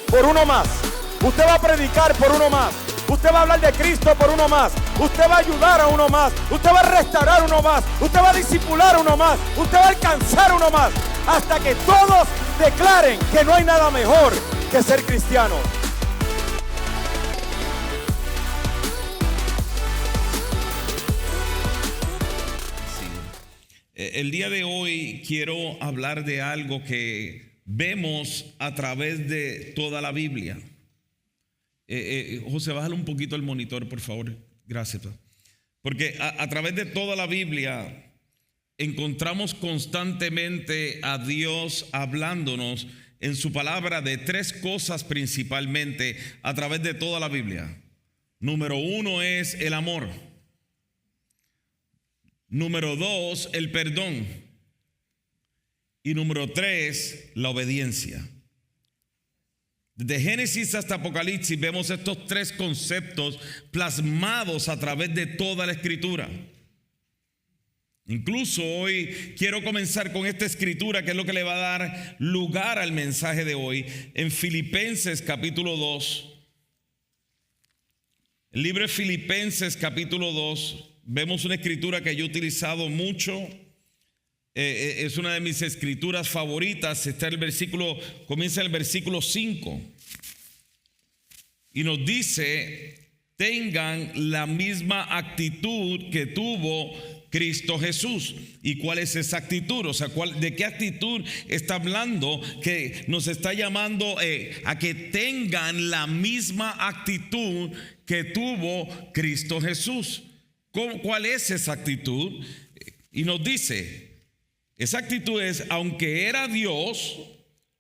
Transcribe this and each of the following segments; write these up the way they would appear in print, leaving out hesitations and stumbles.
por uno más. Usted va a predicar por uno más. Usted va a hablar de Cristo por uno más. Usted va a ayudar a uno más. Usted va a restaurar a uno más. Usted va a discipular a uno más. Usted va a alcanzar a uno más. Hasta que todos declaren que no hay nada mejor que ser cristiano. El día de hoy quiero hablar de algo que vemos a través de toda la Biblia. José, bájale un poquito el monitor, por favor. Gracias. Porque a través de toda la Biblia encontramos constantemente a Dios hablándonos en su palabra de tres cosas principalmente a través de toda la Biblia. Número uno es el amor. Número dos, el perdón. Y número tres, la obediencia. De Génesis hasta Apocalipsis vemos estos tres conceptos plasmados a través de toda la Escritura. Incluso hoy quiero comenzar con esta escritura que es lo que le va a dar lugar al mensaje de hoy. En Filipenses capítulo 2. El libro de Filipenses capítulo 2. Vemos una escritura que yo he utilizado mucho. Es una de mis escrituras favoritas. Comienza el versículo 5. Y nos dice: tengan la misma actitud que tuvo Cristo Jesús. ¿Y cuál es esa actitud? O sea, ¿de qué actitud está hablando? Que nos está llamando a que tengan la misma actitud que tuvo Cristo Jesús. ¿Cuál es esa actitud? Y nos dice, esa actitud es: aunque era Dios,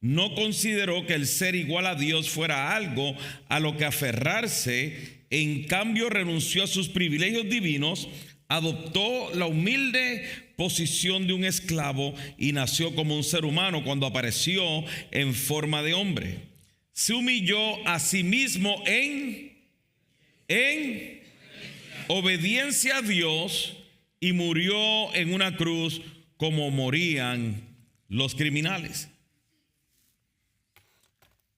no consideró que el ser igual a Dios fuera algo a lo que aferrarse. En cambio, renunció a sus privilegios divinos, adoptó la humilde posición de un esclavo y nació como un ser humano. Cuando apareció en forma de hombre, se humilló a sí mismo en obediencia a Dios y murió en una cruz como morían los criminales.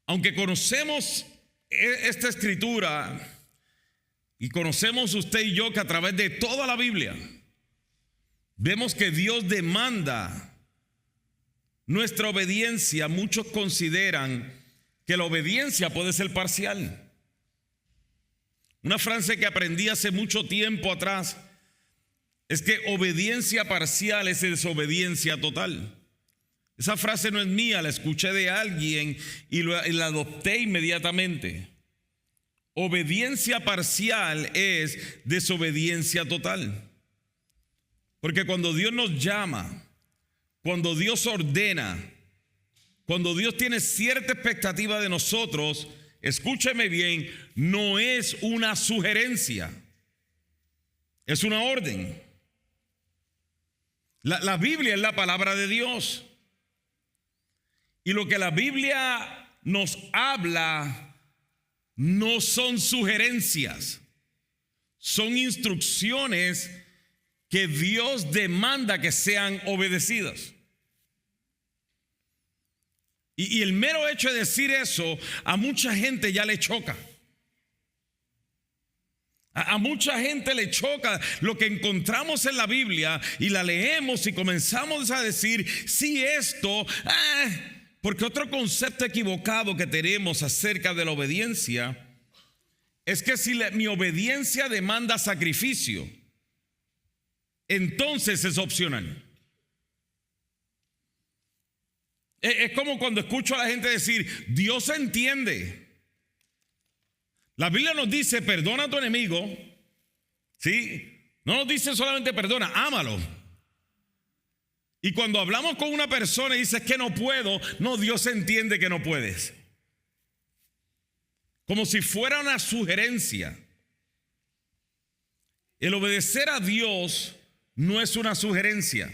Aunque conocemos esta escritura y conocemos usted y yo que a través de toda la Biblia vemos que Dios demanda nuestra obediencia, muchos consideran que la obediencia puede ser parcial. Una frase que aprendí hace mucho tiempo atrás es que obediencia parcial es desobediencia total. Esa frase no es mía, la escuché de alguien y la adopté inmediatamente. Obediencia parcial es desobediencia total. Porque cuando Dios nos llama, cuando Dios ordena, cuando Dios tiene cierta expectativa de nosotros, escúcheme bien, no es una sugerencia, es una orden. La Biblia es la palabra de Dios. Y lo que la Biblia nos habla no son sugerencias, son instrucciones que Dios demanda que sean obedecidas. Y el mero hecho de decir eso a mucha gente ya le choca. A mucha gente le choca lo que encontramos en la Biblia y la leemos y comenzamos a decir, sí, esto, porque otro concepto equivocado que tenemos acerca de la obediencia es que si mi obediencia demanda sacrificio, entonces es opcional. Es como cuando escucho a la gente decir, Dios entiende. La Biblia nos dice, perdona a tu enemigo. ¿Sí? No nos dice solamente perdona, ámalo. Y cuando hablamos con una persona y dices que no puedo, no, Dios entiende que no puedes. Como si fuera una sugerencia. El obedecer a Dios no es una sugerencia.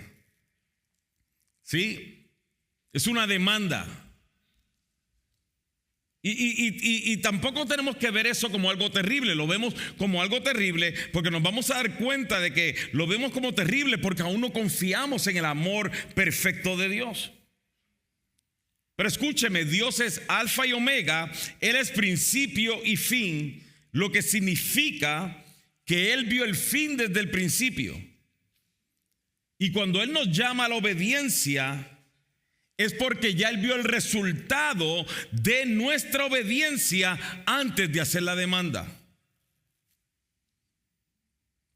¿Sí? Es una demanda. Y tampoco tenemos que ver eso como algo terrible. Lo vemos como algo terrible porque nos vamos a dar cuenta de que lo vemos como terrible porque aún no confiamos en el amor perfecto de Dios. Pero escúcheme, Dios es alfa y omega, Él es principio y fin, lo que significa que Él vio el fin desde el principio. Y cuando Él nos llama a la obediencia, es porque ya Él vio el resultado de nuestra obediencia antes de hacer la demanda.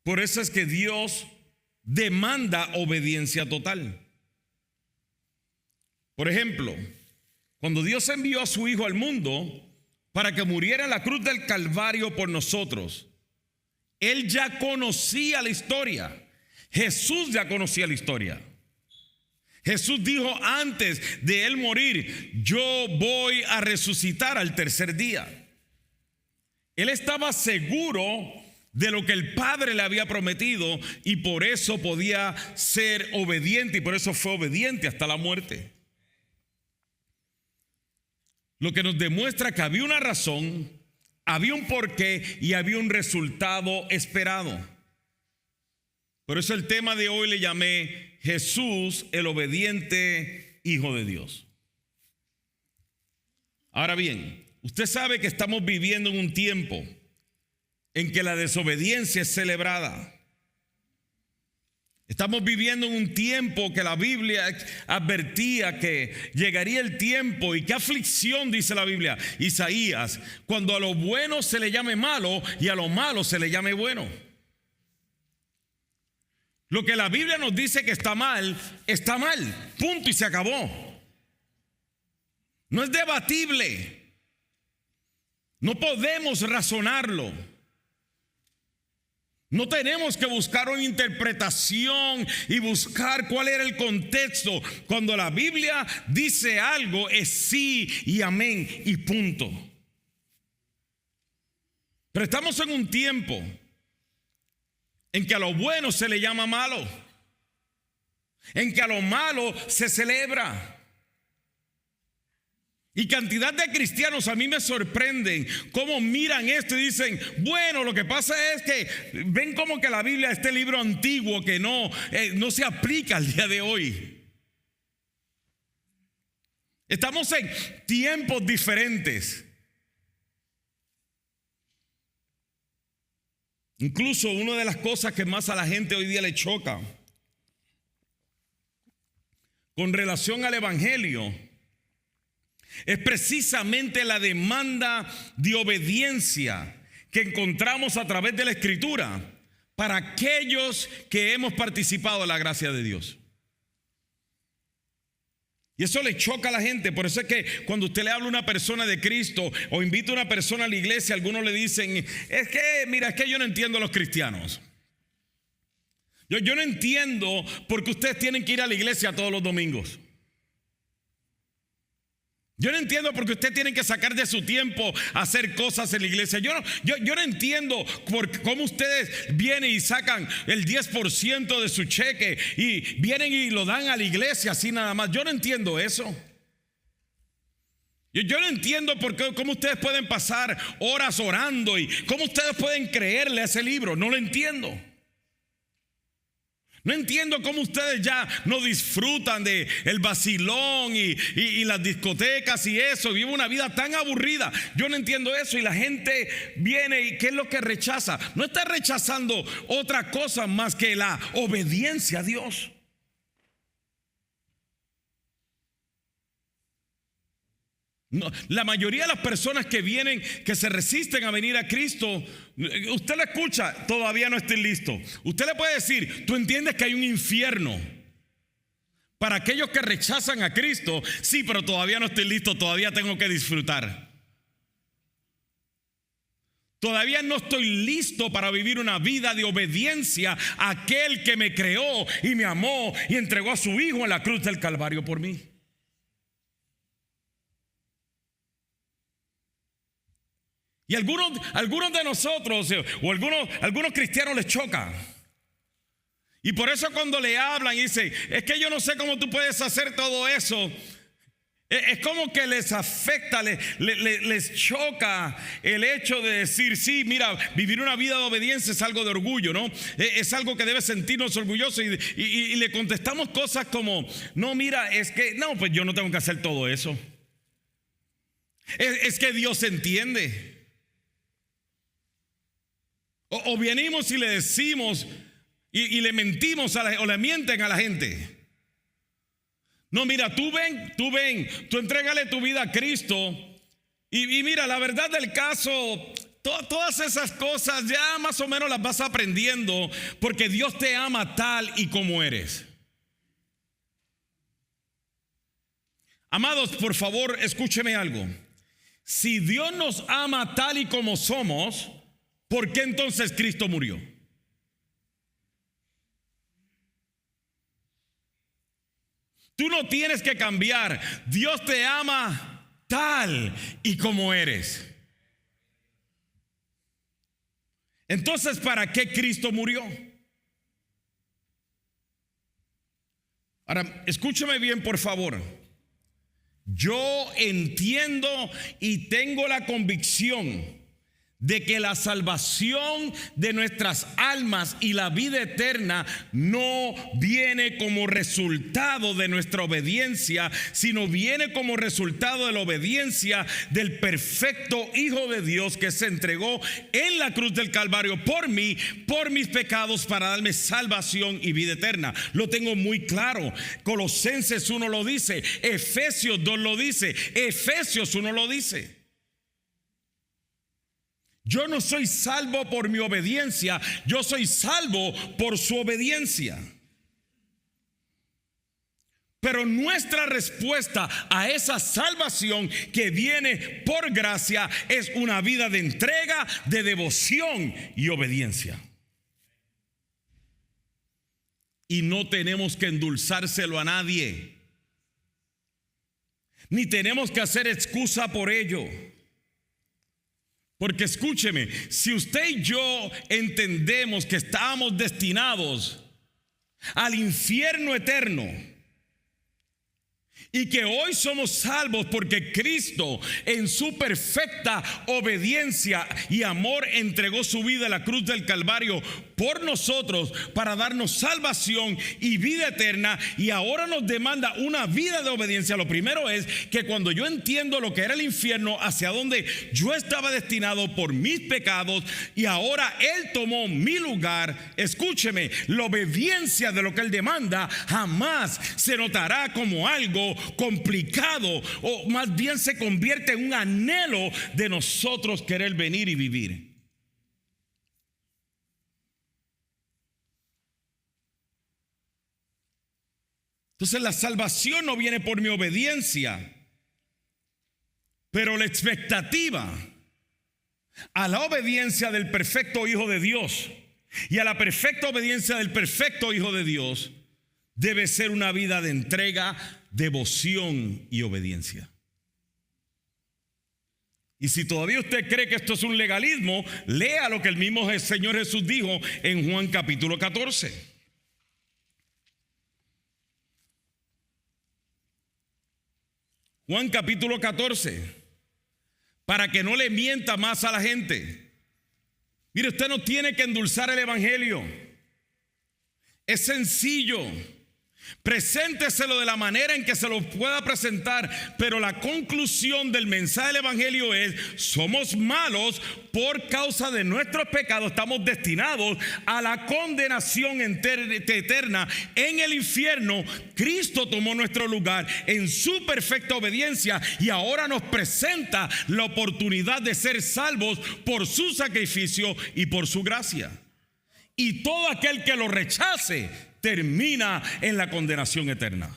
Por eso es que Dios demanda obediencia total. Por ejemplo, cuando Dios envió a su Hijo al mundo para que muriera en la cruz del Calvario por nosotros, Él ya conocía la historia. Jesús ya conocía la historia. Jesús dijo antes de Él morir: yo voy a resucitar al tercer día. Él estaba seguro de lo que el Padre le había prometido y por eso podía ser obediente, y por eso fue obediente hasta la muerte. Lo que nos demuestra que había una razón, había un porqué y había un resultado esperado. Por eso el tema de hoy le llamé Jesús, el obediente Hijo de Dios. Ahora bien, usted sabe que estamos viviendo en un tiempo en que la desobediencia es celebrada. Estamos viviendo en un tiempo que la Biblia advertía que llegaría el tiempo, y qué aflicción, dice la Biblia, Isaías, cuando a lo bueno se le llame malo y a lo malo se le llame bueno. Lo que la Biblia nos dice que está mal, punto y se acabó. No es debatible. No podemos razonarlo. No tenemos que buscar una interpretación y buscar cuál era el contexto. Cuando la Biblia dice algo, es sí y amén y punto. Pero estamos en un tiempo en que a lo bueno se le llama malo, en que a lo malo se celebra. Y cantidad de cristianos a mí me sorprenden cómo miran esto y dicen: bueno, lo que pasa es que ven como que la Biblia, este libro antiguo que no se aplica al día de hoy. Estamos en tiempos diferentes. Incluso una de las cosas que más a la gente hoy día le choca con relación al evangelio es precisamente la demanda de obediencia que encontramos a través de la Escritura para aquellos que hemos participado en la gracia de Dios. Y eso le choca a la gente. Por eso es que cuando usted le habla a una persona de Cristo o invita a una persona a la iglesia, algunos le dicen: es que yo no entiendo a los cristianos. Yo no entiendo por qué ustedes tienen que ir a la iglesia todos los domingos. Yo no entiendo por qué ustedes tienen que sacar de su tiempo a hacer cosas en la iglesia. Yo no entiendo cómo ustedes vienen y sacan el 10% de su cheque y vienen y lo dan a la iglesia así nada más. Yo no entiendo eso. Yo no entiendo cómo ustedes pueden pasar horas orando y cómo ustedes pueden creerle a ese libro. No lo entiendo. No entiendo cómo ustedes ya no disfrutan de el vacilón y las discotecas y eso. Viven una vida tan aburrida. Yo no entiendo eso. Y la gente viene y ¿qué es lo que rechaza? No está rechazando otra cosa más que la obediencia a Dios. No, la mayoría de las personas que vienen, que se resisten a venir a Cristo, usted lo escucha, todavía no estoy listo. Usted le puede decir: tú entiendes que hay un infierno para aquellos que rechazan a Cristo. Sí, pero todavía no estoy listo, todavía tengo que disfrutar. Todavía no estoy listo para vivir una vida de obediencia a aquel que me creó y me amó y entregó a su Hijo en la cruz del Calvario por mí. Y algunos de nosotros o algunos cristianos les choca. Y por eso cuando le hablan y dicen: es que yo no sé cómo tú puedes hacer todo eso, es como que les afecta, les choca el hecho de decir: sí, mira, vivir una vida de obediencia es algo de orgullo, ¿no? Es algo que debe sentirnos orgullosos. Y le contestamos cosas como: no, mira, es que no, pues yo no tengo que hacer todo eso. Es que Dios entiende. O venimos y le decimos y le mentimos o le mienten a la gente. No, mira, tú ven, tú entrégale tu vida a Cristo y mira, la verdad del caso, todas esas cosas ya más o menos las vas aprendiendo porque Dios te ama tal y como eres. Amados, por favor, escúcheme algo. Si Dios nos ama tal y como somos, ¿por qué entonces Cristo murió? Tú no tienes que cambiar. Dios te ama tal y como eres. Entonces, ¿para qué Cristo murió? Ahora, escúchame bien, por favor. Yo entiendo y tengo la convicción de que la salvación de nuestras almas y la vida eterna no viene como resultado de nuestra obediencia, sino viene como resultado de la obediencia del perfecto Hijo de Dios que se entregó en la cruz del Calvario por mí, por mis pecados, para darme salvación y vida eterna. Lo tengo muy claro. Colosenses 1 lo dice, Efesios 2 lo dice, Efesios 1 lo dice. Yo no soy salvo por mi obediencia, yo soy salvo por su obediencia. Pero nuestra respuesta a esa salvación que viene por gracia es una vida de entrega, de devoción y obediencia. Y no tenemos que endulzárselo a nadie, ni tenemos que hacer excusa por ello. Porque escúcheme, si usted y yo entendemos que estamos destinados al infierno eterno y que hoy somos salvos porque Cristo en su perfecta obediencia y amor entregó su vida a la cruz del Calvario por nosotros para darnos salvación y vida eterna, y ahora nos demanda una vida de obediencia. Lo primero es que cuando yo entiendo lo que era el infierno, hacia donde yo estaba destinado por mis pecados, y ahora Él tomó mi lugar, escúcheme, la obediencia de lo que Él demanda jamás se notará como algo complicado, o más bien se convierte en un anhelo de nosotros querer venir y vivir. Entonces la salvación no viene por mi obediencia, pero la expectativa a la obediencia del perfecto Hijo de Dios y a la perfecta obediencia del perfecto Hijo de Dios debe ser una vida de entrega, devoción y obediencia. Y si todavía usted cree que esto es un legalismo, lea lo que el mismo Señor Jesús dijo en Juan capítulo 14. Juan capítulo 14, para que no le mienta más a la gente. Mire, usted no tiene que endulzar el evangelio. Es sencillo. Presénteselo de la manera en que se lo pueda presentar, pero la conclusión del mensaje del evangelio es: somos malos por causa de nuestros pecados, estamos destinados a la condenación eterna en el infierno. Cristo tomó nuestro lugar en su perfecta obediencia y ahora nos presenta la oportunidad de ser salvos por su sacrificio y por su gracia. Y todo aquel que lo rechace termina en la condenación eterna.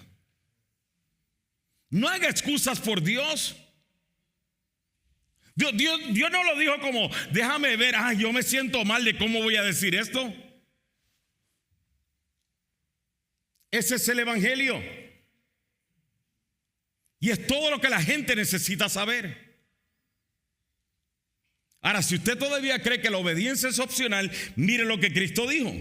No haga excusas por Dios. Dios no lo dijo como: déjame ver, yo me siento mal de cómo voy a decir esto. Ese es el evangelio. Y es todo lo que la gente necesita saber. Ahora, si usted todavía cree que la obediencia es opcional, mire lo que Cristo dijo.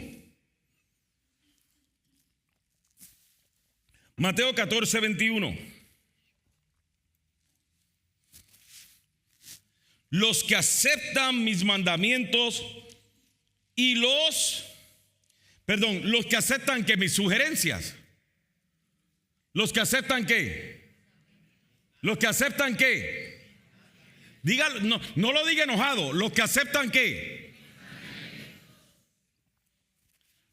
Mateo 14, 21. Los que aceptan mis mandamientos y los que aceptan que mis sugerencias. ¿Los que aceptan qué? ¿Los que aceptan qué? Diga, no, no lo diga enojado. Los que aceptan ¿qué?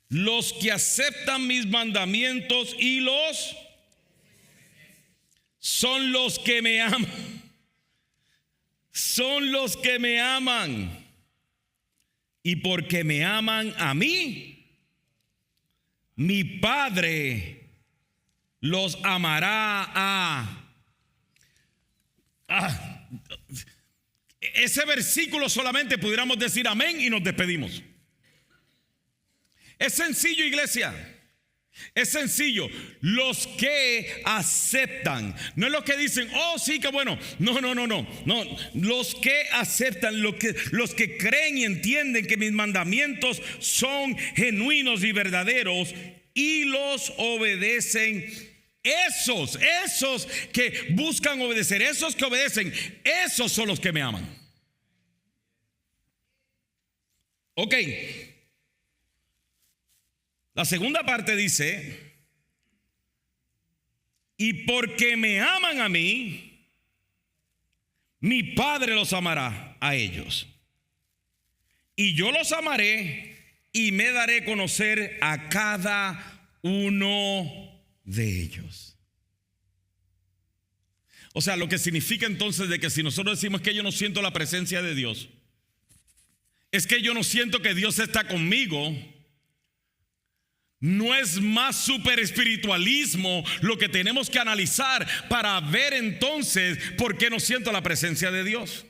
Los que aceptan mis mandamientos y los son los que me aman. Son los que me aman. Y porque me aman a mí, mi Padre los amará ese versículo solamente pudiéramos decir amén y nos despedimos. Es sencillo, iglesia. Es sencillo. Los que aceptan, no es los que dicen, oh sí, que bueno. No. Los que aceptan, los que creen y entienden que mis mandamientos son genuinos y verdaderos y los obedecen. Esos que buscan obedecer, esos que obedecen, esos son los que me aman. Ok. La segunda parte dice, y porque me aman a mí, mi Padre los amará a ellos. Y yo los amaré y me daré a conocer a cada uno de ellos. O sea, lo que significa entonces de que si nosotros decimos que yo no siento la presencia de Dios, es que yo no siento que Dios está conmigo. No es más super espiritualismo lo que tenemos que analizar para ver entonces por qué no siento la presencia de Dios.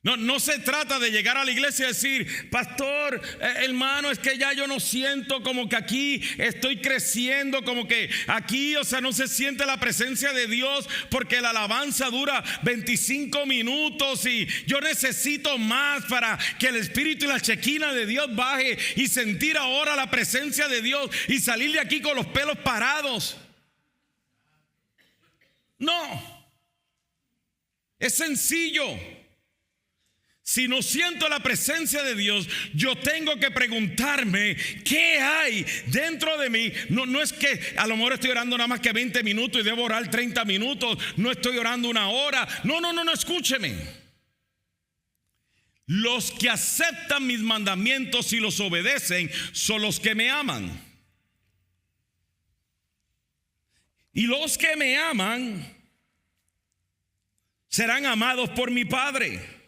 No se trata de llegar a la iglesia y decir, pastor, hermano, es que ya yo no siento como que aquí estoy creciendo, como que aquí, o sea, no se siente la presencia de Dios porque la alabanza dura 25 minutos y yo necesito más para que el espíritu y la chequina de Dios baje y sentir ahora la presencia de Dios y salir de aquí con los pelos parados. No, es sencillo. Si no siento la presencia de Dios, yo tengo que preguntarme qué hay dentro de mí. No es que a lo mejor estoy orando nada más que 20 minutos y debo orar 30 minutos. No estoy orando una hora. No, escúcheme. Los que aceptan mis mandamientos y los obedecen son los que me aman. Y los que me aman serán amados por mi Padre.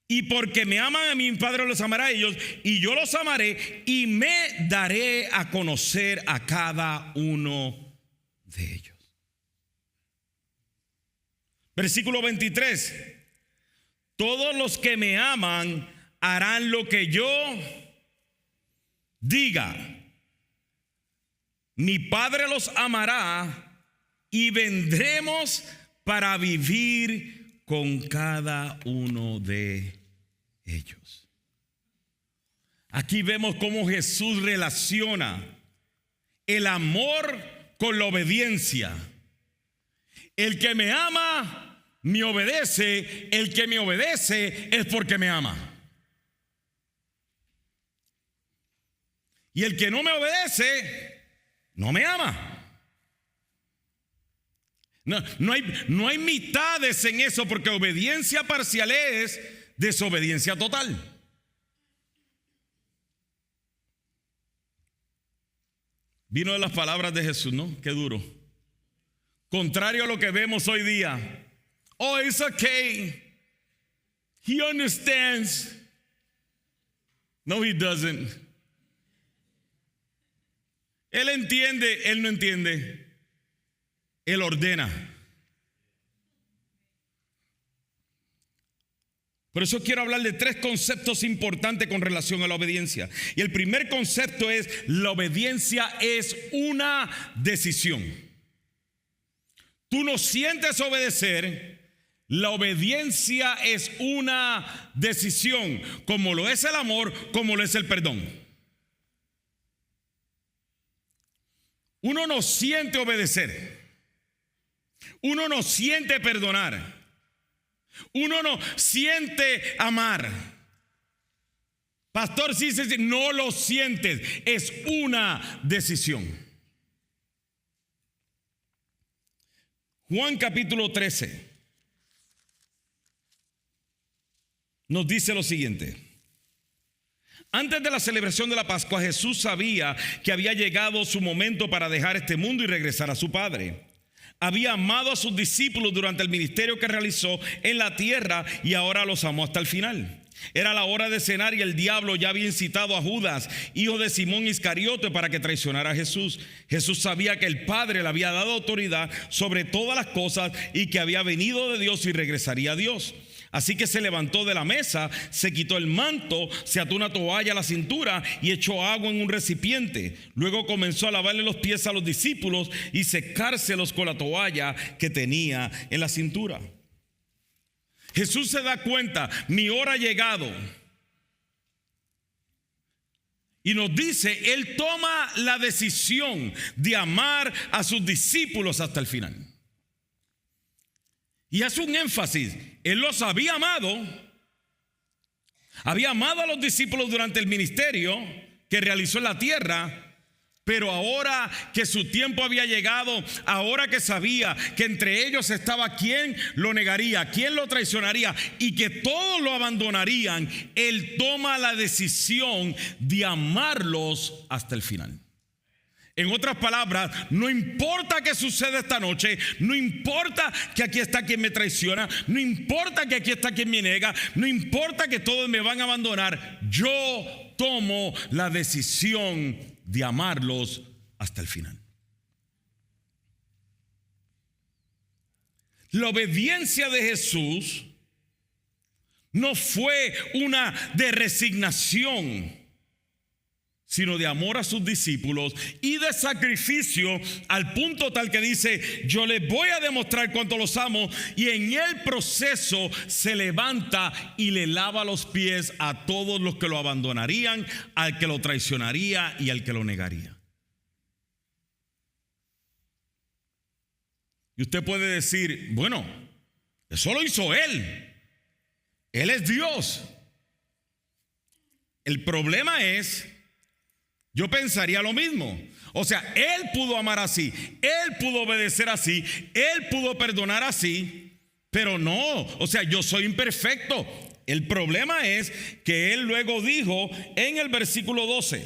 Y porque me aman a mí, mi Padre los amará a ellos, y yo los amaré y me daré a conocer a cada uno de ellos. Versículo 23. Todos los que me aman harán lo que yo diga. Mi Padre los amará y vendremos para vivir con cada uno de ellos. Aquí vemos cómo Jesús relaciona el amor con la obediencia. El que me ama, me obedece. El que me obedece es porque me ama. Y el que no me obedece, no me ama. No hay mitades en eso, porque obediencia parcial es desobediencia total. Vino de las palabras de Jesús, ¿no? Qué duro. Contrario a lo que vemos hoy día. Oh, it's okay. He understands. No, he doesn't. Él entiende, él no entiende. Él ordena. Por eso quiero hablar de tres conceptos importantes con relación a la obediencia. Y el primer concepto es: la obediencia es una decisión. Tú no sientes obedecer. La obediencia es una decisión, como lo es el amor, como lo es el perdón. Uno no siente obedecer. Uno no siente perdonar. Uno no siente amar. Pastor, sí, no lo sientes. Es una decisión. Juan capítulo 13 nos dice lo siguiente. Antes de la celebración de la Pascua, Jesús sabía que había llegado su momento para dejar este mundo y regresar a su Padre. Había amado a sus discípulos durante el ministerio que realizó en la tierra y ahora los amó hasta el final. Era la hora de cenar y el diablo ya había incitado a Judas, hijo de Simón Iscariote, para que traicionara a Jesús. Jesús sabía que el Padre le había dado autoridad sobre todas las cosas y que había venido de Dios y regresaría a Dios. Así que se levantó de la mesa, se quitó el manto, se ató una toalla a la cintura y echó agua en un recipiente. Luego comenzó a lavarle los pies a los discípulos y secárselos con la toalla que tenía en la cintura. Jesús se da cuenta, mi hora ha llegado. Y nos dice, Él toma la decisión de amar a sus discípulos hasta el final. Y hace un énfasis, Él los había amado a los discípulos durante el ministerio que realizó en la tierra, pero ahora que su tiempo había llegado, ahora que sabía que entre ellos estaba quien lo negaría, quien lo traicionaría y que todos lo abandonarían, Él toma la decisión de amarlos hasta el final. En otras palabras, no importa qué suceda esta noche, no importa que aquí está quien me traiciona, no importa que aquí está quien me niega, no importa que todos me van a abandonar, yo tomo la decisión de amarlos hasta el final. La obediencia de Jesús no fue una de resignación, sino de amor a sus discípulos y de sacrificio, al punto tal que dice, yo les voy a demostrar cuánto los amo, y en el proceso se levanta y le lava los pies a todos los que lo abandonarían, al que lo traicionaría y al que lo negaría. Y usted puede decir, bueno, eso lo hizo Él. Él es Dios. El problema es, yo pensaría lo mismo. O sea, Él pudo amar así, Él pudo obedecer así, Él pudo perdonar así, pero no, o sea, yo soy imperfecto. El problema es que Él luego dijo en el versículo 12,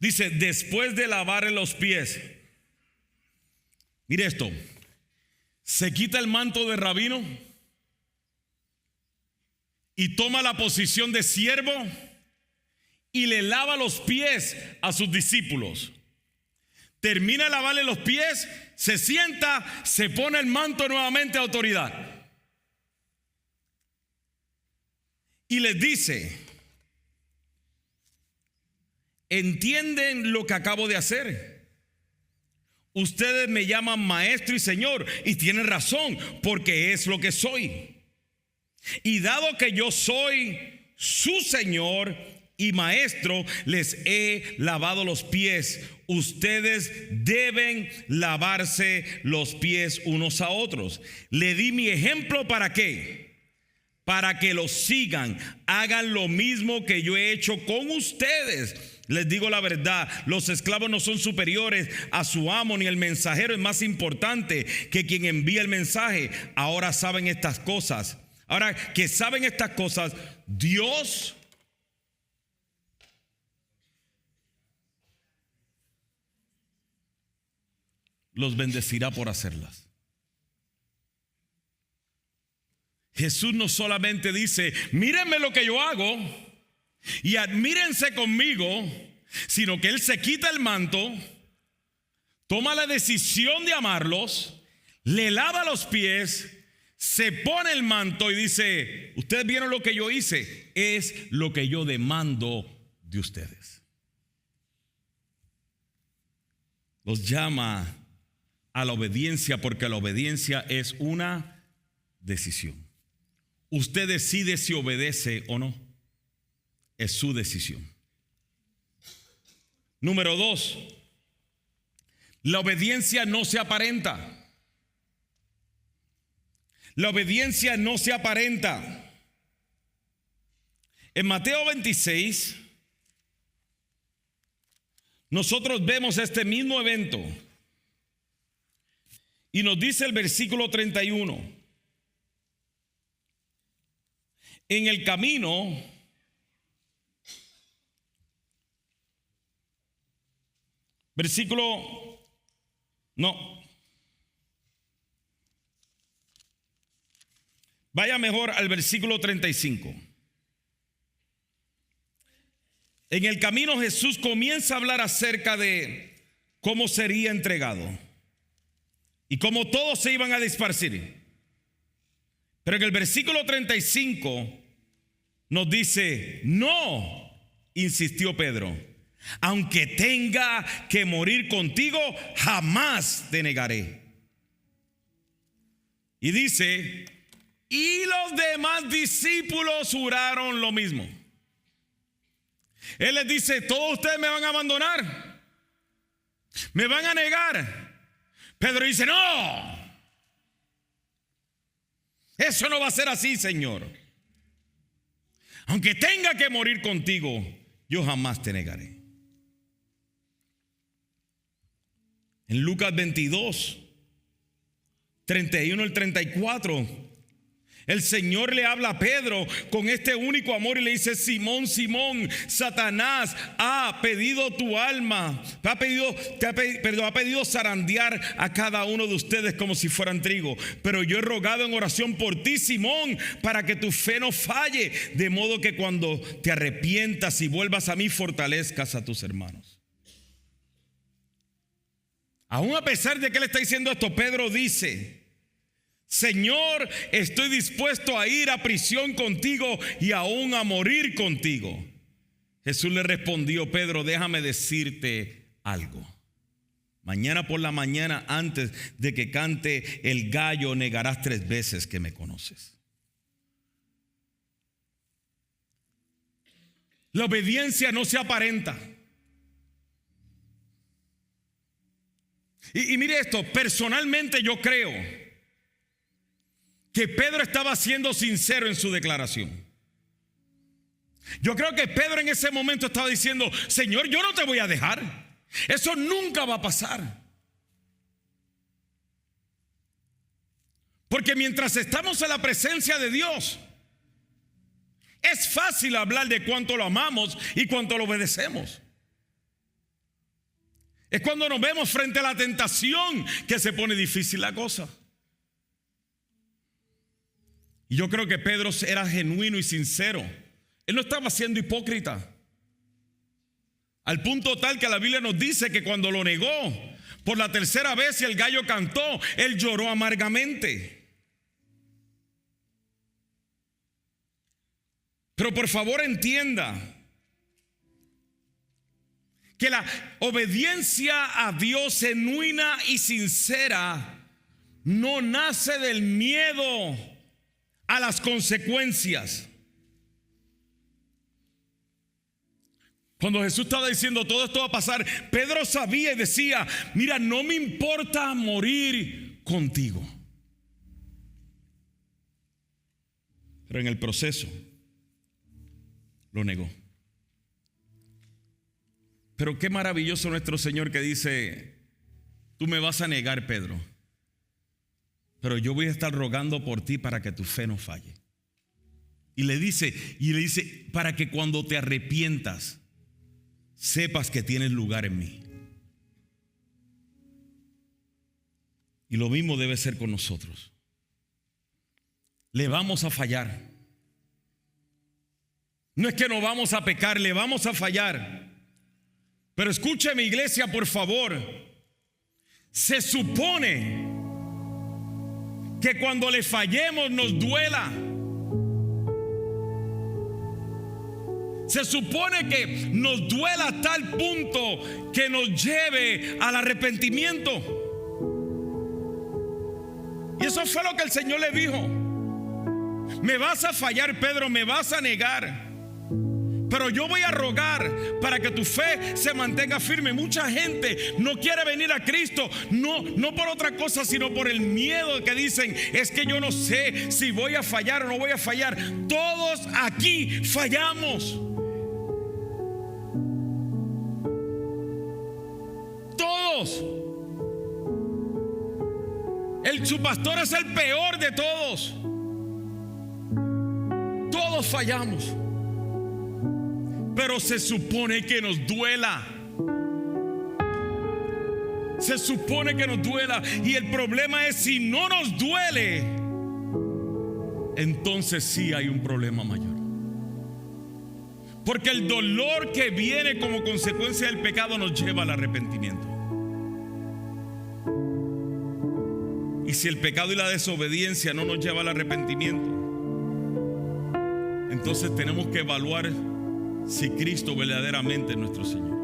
dice, después de lavarle los pies, mire esto, se quita el manto de rabino y toma la posición de siervo y le lava los pies a sus discípulos. Termina de lavarle los pies, se sienta, se pone el manto nuevamente de autoridad y les dice, ¿entienden lo que acabo de hacer? Ustedes me llaman maestro y señor, y tienen razón, porque es lo que soy. Y dado que yo soy su Señor y maestro, les he lavado los pies. Ustedes deben lavarse los pies unos a otros. Le di mi ejemplo, ¿para qué? Para que los sigan, hagan lo mismo que yo he hecho con ustedes. Les digo la verdad, los esclavos no son superiores a su amo, ni el mensajero es más importante que quien envía el mensaje. Ahora saben estas cosas. Ahora que saben estas cosas, Dios los bendecirá por hacerlas. Jesús no solamente dice, mírenme lo que yo hago y admírense conmigo, sino que Él se quita el manto, toma la decisión de amarlos, le lava los pies, se pone el manto y dice, ustedes vieron lo que yo hice, es lo que yo demando de ustedes. Los llama a la obediencia porque la obediencia es una decisión. Usted decide si obedece o no. Es su decisión. Número 2, la obediencia no se aparenta. La obediencia no se aparenta. En Mateo 26, nosotros vemos este mismo evento y nos dice el versículo 31: en el camino vaya mejor al versículo 35. En el camino Jesús comienza a hablar acerca de cómo sería entregado y cómo todos se iban a disparcir. Pero en el versículo 35 nos dice: no, insistió Pedro, aunque tenga que morir contigo, jamás te negaré. Y dice: y los demás discípulos juraron lo mismo. Él les dice: todos ustedes me van a abandonar, me van a negar. Pedro dice: no, eso no va a ser así, Señor. Aunque tenga que morir contigo, yo jamás te negaré. En Lucas 22, 31 al 34, el Señor le habla a Pedro con este único amor y le dice: Simón, Simón, Satanás ha pedido tu alma, ha pedido zarandear a cada uno de ustedes como si fueran trigo. Pero yo he rogado en oración por ti, Simón, para que tu fe no falle, de modo que cuando te arrepientas y vuelvas a mí, fortalezcas a tus hermanos. Aún a pesar de que él está diciendo esto, Pedro dice: Señor, estoy dispuesto a ir a prisión contigo y aún a morir contigo. Jesús le respondió: Pedro, déjame decirte algo. Mañana por la mañana, antes de que cante el gallo, negarás 3 veces que me conoces. La obediencia no se aparenta. Y mire esto, personalmente yo creo que Pedro estaba siendo sincero en su declaración. Yo creo que Pedro en ese momento estaba diciendo: Señor, yo no te voy a dejar. Eso nunca va a pasar. Porque mientras estamos en la presencia de Dios, es fácil hablar de cuánto lo amamos y cuánto lo obedecemos. Es cuando nos vemos frente a la tentación que se pone difícil la cosa. Y yo creo que Pedro era genuino y sincero. Él no estaba siendo hipócrita. Al punto tal que la Biblia nos dice que cuando lo negó por la 3ª vez y el gallo cantó, él lloró amargamente. Pero por favor entienda que la obediencia a Dios genuina y sincera no nace del miedo a las consecuencias. Cuando Jesús estaba diciendo todo esto va a pasar, Pedro sabía y decía: mira, no me importa morir contigo. Pero en el proceso lo negó. Pero qué maravilloso nuestro Señor que dice: tú me vas a negar, Pedro, pero yo voy a estar rogando por ti para que tu fe no falle. Y le dice, para que cuando te arrepientas, sepas que tienes lugar en mí. Y lo mismo debe ser con nosotros. Le vamos a fallar. No es que no vamos a pecar, le vamos a fallar. Pero escúcheme, iglesia, por favor. Se supone que cuando le fallemos nos duela. Se supone que nos duela a tal punto que nos lleve al arrepentimiento. Y eso fue lo que el Señor le dijo: me vas a fallar, Pedro, me vas a negar, pero yo voy a rogar para que tu fe se mantenga firme. Mucha gente no quiere venir a Cristo, no por otra cosa, sino por el miedo que dicen: es que yo no sé si voy a fallar o no voy a fallar. Todos aquí fallamos. todos. Su pastor es el peor de todos. Todos fallamos. Pero se supone que nos duela. Se supone que nos duela. Y el problema es, si no nos duele, entonces sí hay un problema mayor. Porque el dolor que viene como consecuencia del pecado nos lleva al arrepentimiento. Y si el pecado y la desobediencia no nos lleva al arrepentimiento, entonces tenemos que evaluar si Cristo verdaderamente es nuestro Señor.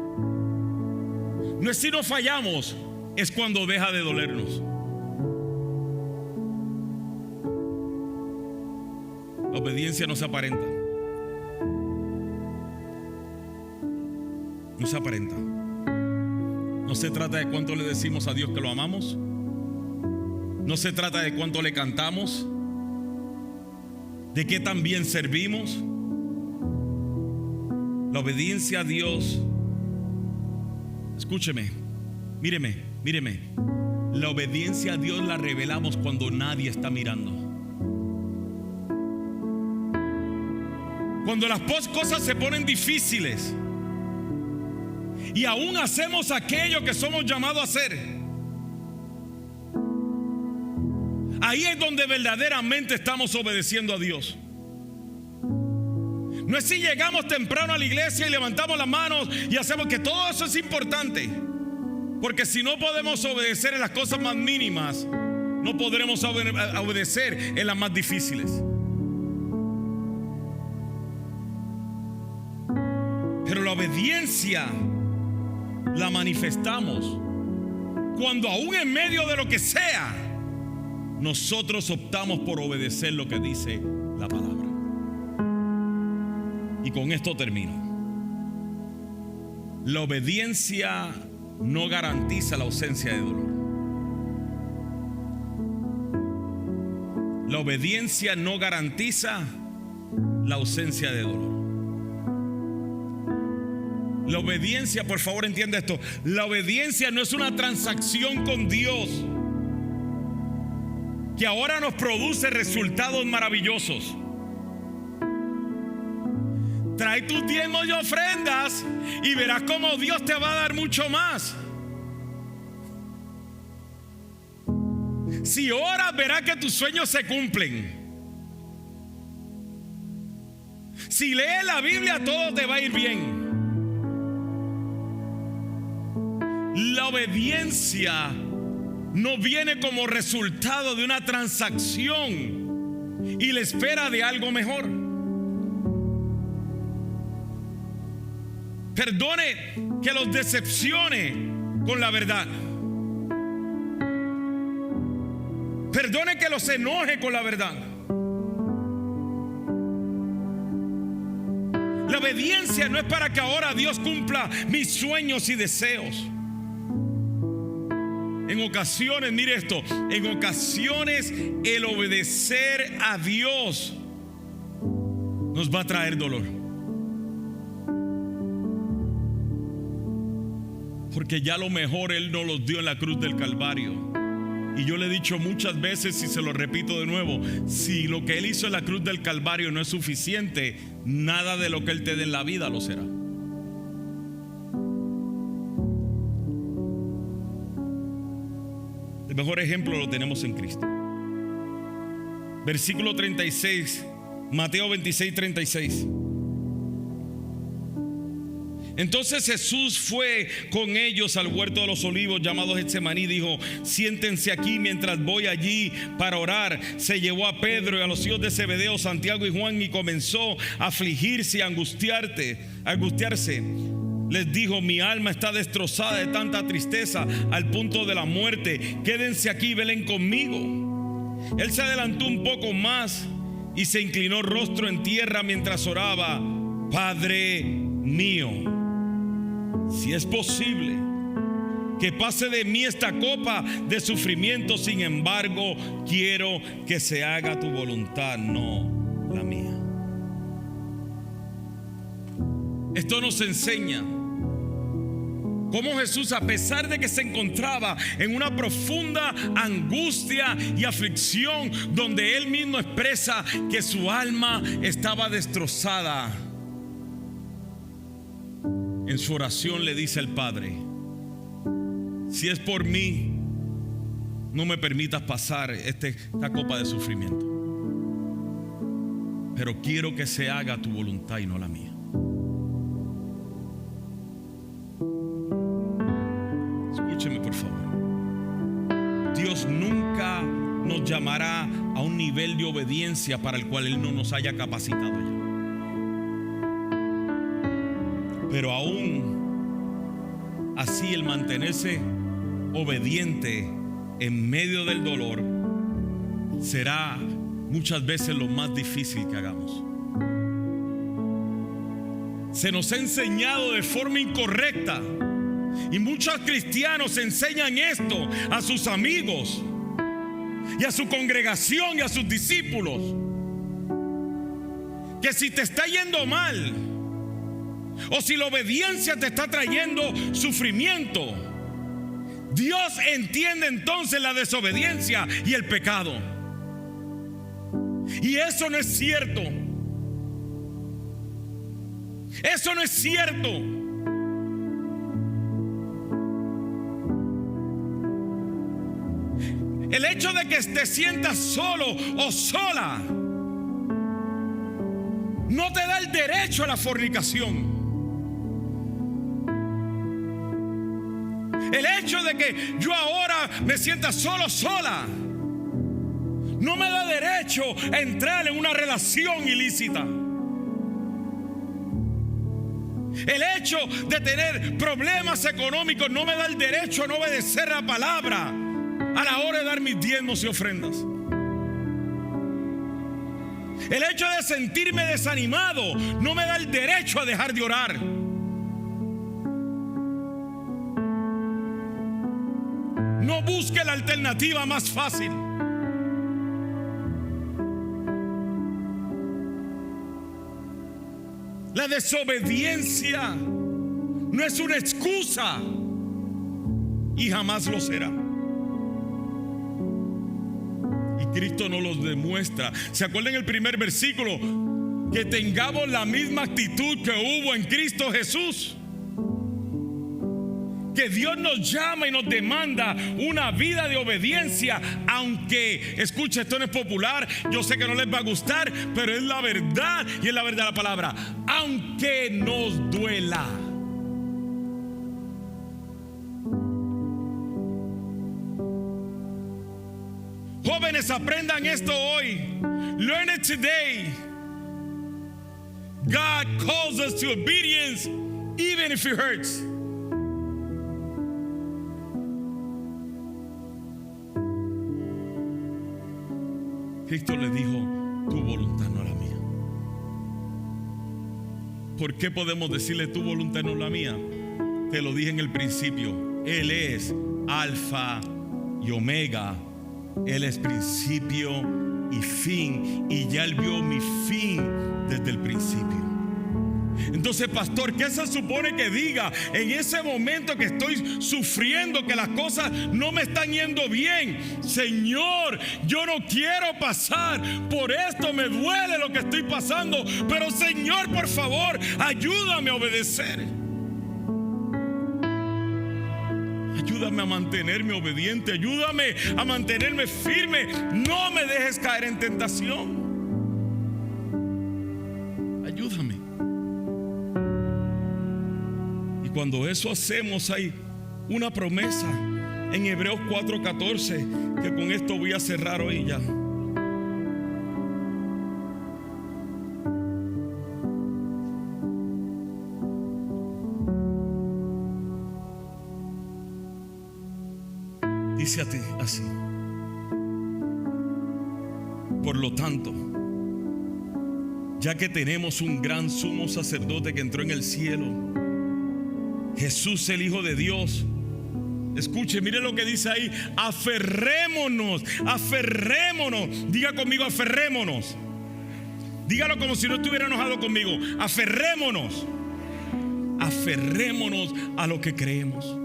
No es si nos fallamos, es cuando deja de dolernos. La obediencia no se aparenta. No se aparenta. No se trata de cuánto le decimos a Dios que lo amamos. No se trata de cuánto le cantamos, de qué tan bien servimos. La obediencia a Dios, escúcheme, míreme. La obediencia a Dios la revelamos cuando nadie está mirando. Cuando las cosas se ponen difíciles y aún hacemos aquello que somos llamados a hacer, ahí es donde verdaderamente estamos obedeciendo a Dios. No es si llegamos temprano a la iglesia y levantamos las manos y hacemos, que todo eso es importante. Porque si no podemos obedecer en las cosas más mínimas, no podremos obedecer en las más difíciles. Pero la obediencia la manifestamos cuando, aún en medio de lo que sea, nosotros optamos por obedecer lo que dice la palabra. Y con esto termino. La obediencia no garantiza la ausencia de dolor. La obediencia no garantiza la ausencia de dolor. La obediencia, por favor, entienda esto. La obediencia no es una transacción con Dios que ahora nos produce resultados maravillosos. Trae tus diezmos y ofrendas y verás cómo Dios te va a dar mucho más. Si oras, verás que tus sueños se cumplen. Si lees la Biblia, todo te va a ir bien. La obediencia no viene como resultado de una transacción y la espera de algo mejor. Perdone que los decepcione con la verdad. Perdone que los enoje con la verdad. La obediencia no es para que ahora Dios cumpla mis sueños y deseos. En ocasiones, mire esto, en ocasiones el obedecer a Dios nos va a traer dolor. Porque ya lo mejor Él nos los dio en la cruz del Calvario. Y yo le he dicho muchas veces y se lo repito de nuevo: si lo que Él hizo en la cruz del Calvario no es suficiente, nada de lo que Él te dé en la vida lo será. El mejor ejemplo lo tenemos en Cristo. Versículo 36, Mateo 26, 36. Entonces Jesús fue con ellos al huerto de los olivos llamado Getsemaní. Dijo: siéntense aquí mientras voy allí para orar. Se llevó a Pedro y a los hijos de Zebedeo, Santiago y Juan, y comenzó a afligirse y a angustiarse. Les dijo: mi alma está destrozada de tanta tristeza al punto de la muerte. Quédense aquí y velen conmigo. Él se adelantó un poco más y se inclinó rostro en tierra mientras oraba: Padre mío, si es posible, que pase de mí esta copa de sufrimiento, sin embargo, quiero que se haga tu voluntad, no la mía. Esto nos enseña Cómo Jesús, a pesar de que se encontraba en una profunda angustia y aflicción, donde Él mismo expresa que su alma estaba destrozada, en su oración le dice al Padre: si es por mí, no me permitas pasar esta copa de sufrimiento, pero quiero que se haga tu voluntad y no la mía. Escúcheme, por favor. Dios nunca nos llamará a un nivel de obediencia para el cual Él no nos haya capacitado ya. Pero aún así, el mantenerse obediente en medio del dolor será muchas veces lo más difícil que hagamos. Se nos ha enseñado de forma incorrecta, y muchos cristianos enseñan esto a sus amigos y a su congregación y a sus discípulos: que si te está yendo mal, o si la obediencia te está trayendo sufrimiento, Dios entiende entonces la desobediencia y el pecado. Y eso no es cierto. Eso no es cierto. El hecho de que te sientas solo o sola no te da el derecho a la fornicación. El hecho de que yo ahora me sienta solo, sola, no me da derecho a entrar en una relación ilícita. El hecho de tener problemas económicos no me da el derecho a no obedecer la palabra a la hora de dar mis diezmos y ofrendas. El hecho de sentirme desanimado no me da el derecho a dejar de orar. No busque la alternativa más fácil. La desobediencia no es una excusa y jamás lo será. Y Cristo nos lo demuestra. ¿Se acuerdan el primer versículo? Que tengamos la misma actitud que hubo en Cristo Jesús. Que Dios nos llama y nos demanda una vida de obediencia, aunque, escucha, esto no es popular, yo sé que no les va a gustar, pero es la verdad, y es la verdad de la palabra: aunque nos duela. Jóvenes, aprendan esto hoy. Learn it today. God calls us to obedience, even if it hurts. Cristo le dijo: tu voluntad no la mía. ¿Por qué podemos decirle tu voluntad no la mía? Te lo dije en el principio. Él es Alfa y Omega. Él es principio y fin. Y ya Él vio mi fin desde el principio. Entonces, pastor, ¿qué se supone que diga en ese momento que estoy sufriendo, que las cosas no me están yendo bien? Señor, yo no quiero pasar por esto, me duele lo que estoy pasando, pero Señor, por favor, ayúdame a obedecer. Ayúdame a mantenerme obediente, ayúdame a mantenerme firme, no me dejes caer en tentación. Ayúdame. Cuando eso hacemos, hay una promesa en Hebreos 4:14, que con esto voy a cerrar hoy ya. Dice así: por lo tanto, ya que tenemos un gran sumo sacerdote que entró en el cielo, Jesús, el Hijo de Dios. Escuche, mire lo que dice ahí: aferrémonos, aferrémonos. Diga conmigo: aferrémonos. Dígalo como si no estuviera enojado conmigo: aferrémonos. aferrémonos a lo que creemos.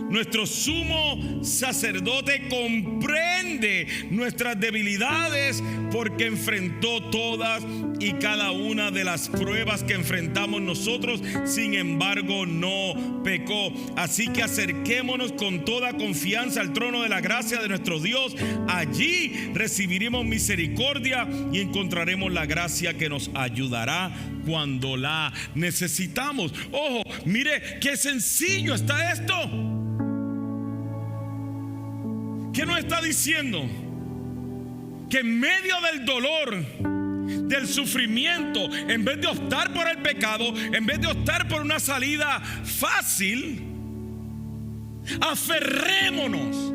Nuestro sumo sacerdote comprende nuestras debilidades porque enfrentó todas y cada una de las pruebas que enfrentamos nosotros, sin embargo no pecó. Así que acerquémonos con toda confianza al trono de la gracia de nuestro Dios. Allí recibiremos misericordia y encontraremos la gracia que nos ayudará cuando la necesitamos. Ojo, mire qué sencillo está esto. ¿Qué nos está diciendo? Que en medio del dolor, del sufrimiento, en vez de optar por el pecado, en vez de optar por una salida fácil, aferrémonos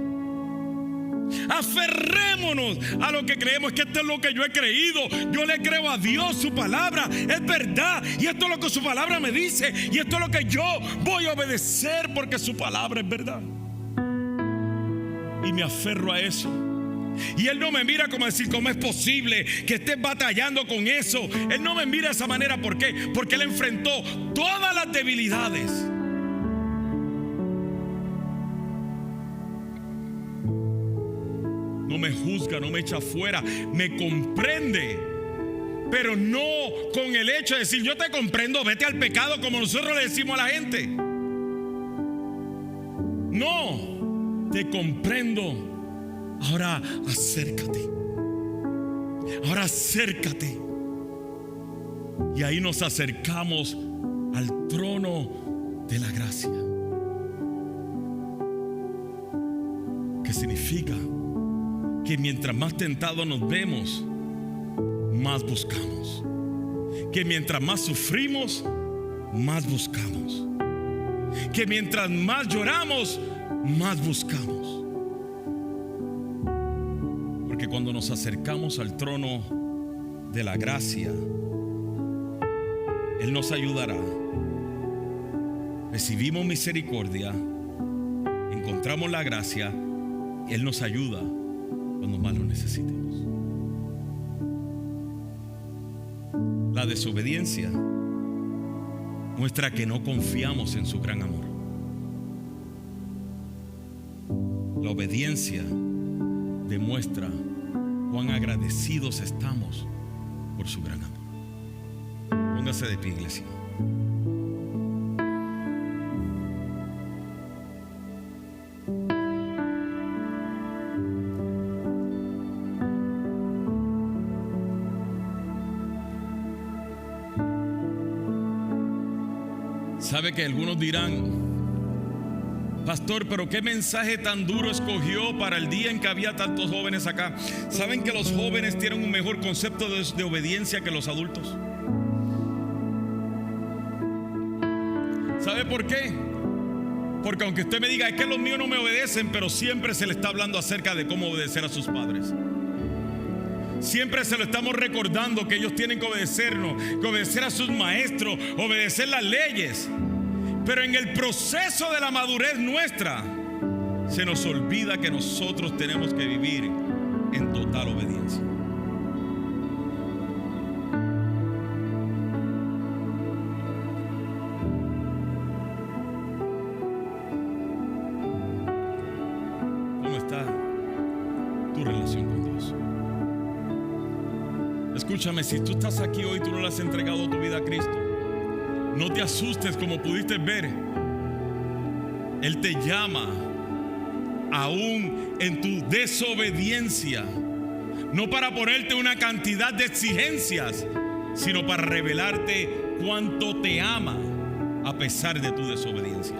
a lo que creemos. Que esto es lo que yo he creído. Yo le creo a Dios, su palabra es verdad, y esto es lo que su palabra me dice, y esto es lo que yo voy a obedecer porque su palabra es verdad. Y me aferro a eso. Y Él no me mira como decir, ¿cómo es posible que estés batallando con eso? Él no me mira de esa manera. ¿Por qué? Porque Él enfrentó todas las debilidades. No me juzga, no me echa fuera, me comprende. Pero no con el hecho de decir, yo te comprendo, vete al pecado, como nosotros le decimos a la gente. No. Te comprendo. Ahora acércate. Ahora acércate. Y ahí nos acercamos al trono de la gracia. ¿Qué significa? Que mientras más tentados nos vemos, más buscamos. Que mientras más sufrimos, más buscamos. Que mientras más lloramos, más buscamos. Porque cuando nos acercamos al trono de la gracia, Él nos ayudará. Recibimos misericordia, encontramos la gracia, y Él nos ayuda cuando más lo necesitemos. La desobediencia muestra que no confiamos en su gran amor. La obediencia demuestra cuán agradecidos estamos por su gran amor. Póngase de pie, iglesia. Sabe que algunos dirán, pastor, pero qué mensaje tan duro escogió para el día en que había tantos jóvenes acá. ¿Saben que los jóvenes tienen un mejor concepto de obediencia que los adultos? ¿Sabe por qué? Porque aunque usted me diga, es que los míos no me obedecen, pero siempre se le está hablando acerca de cómo obedecer a sus padres. Siempre se lo estamos recordando que ellos tienen que obedecernos, que obedecer a sus maestros, obedecer las leyes. Pero en el proceso de la madurez nuestra, se nos olvida que nosotros tenemos que vivir en total obediencia. ¿Cómo está tu relación con Dios? Escúchame, si tú estás aquí hoy, tú no le has entregado tu vida a Cristo, no te asustes. Como pudiste ver, Él te llama aún en tu desobediencia, no para ponerte una cantidad de exigencias, sino para revelarte cuánto te ama a pesar de tu desobediencia.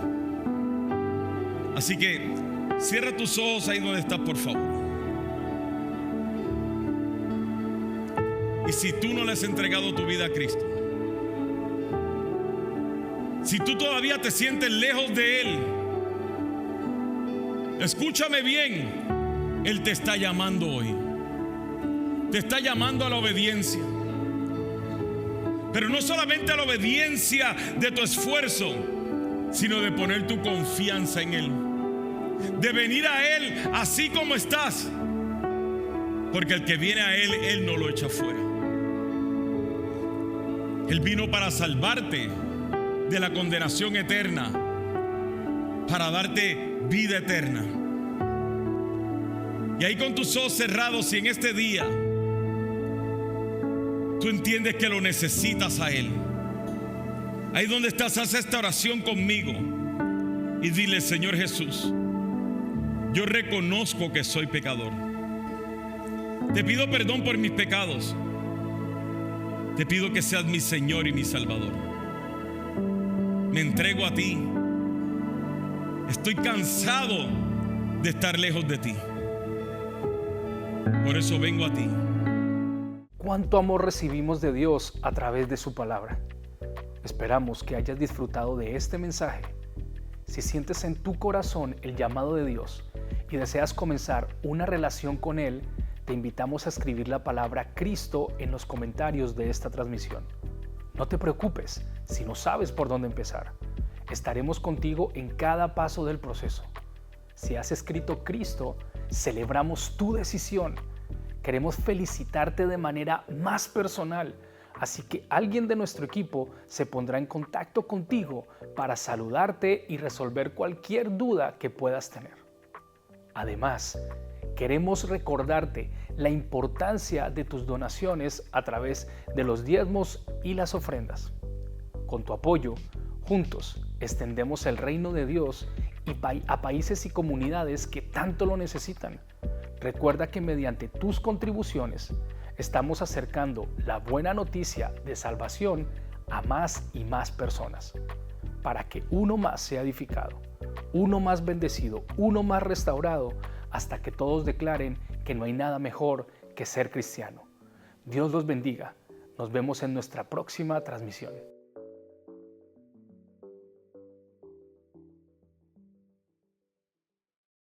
Así que cierra tus ojos ahí donde estás, por favor. Y si tú no le has entregado tu vida a Cristo, si tú todavía te sientes lejos de Él, escúchame bien, Él te está llamando hoy. Te está llamando a la obediencia. Pero no solamente a la obediencia de tu esfuerzo, sino de poner tu confianza en Él. De venir a Él así como estás. Porque el que viene a Él, Él no lo echa fuera. Él vino para salvarte, de la condenación eterna para darte vida eterna. Y ahí con tus ojos cerrados, si en este día tú entiendes que lo necesitas a Él, ahí donde estás, haz esta oración conmigo y dile: Señor Jesús, yo reconozco que soy pecador. Te pido perdón por mis pecados. Te pido que seas mi Señor y mi Salvador. Me entrego a ti. Estoy cansado de estar lejos de ti. Por eso vengo a ti. Cuánto amor recibimos de Dios a través de su palabra. Esperamos que hayas disfrutado de este mensaje. Si sientes en tu corazón el llamado de Dios y deseas comenzar una relación con Él, te invitamos a escribir la palabra Cristo en los comentarios de esta transmisión. No te preocupes si no sabes por dónde empezar. Estaremos contigo en cada paso del proceso. Si has escrito Cristo, celebramos tu decisión. Queremos felicitarte de manera más personal, así que alguien de nuestro equipo se pondrá en contacto contigo para saludarte y resolver cualquier duda que puedas tener. Además, queremos recordarte la importancia de tus donaciones a través de los diezmos y las ofrendas. Con tu apoyo, juntos extendemos el reino de Dios a países y comunidades que tanto lo necesitan. Recuerda que mediante tus contribuciones estamos acercando la buena noticia de salvación a más y más personas, para que uno más sea edificado, uno más bendecido, uno más restaurado, hasta que todos declaren que no hay nada mejor que ser cristiano. Dios los bendiga. Nos vemos en nuestra próxima transmisión.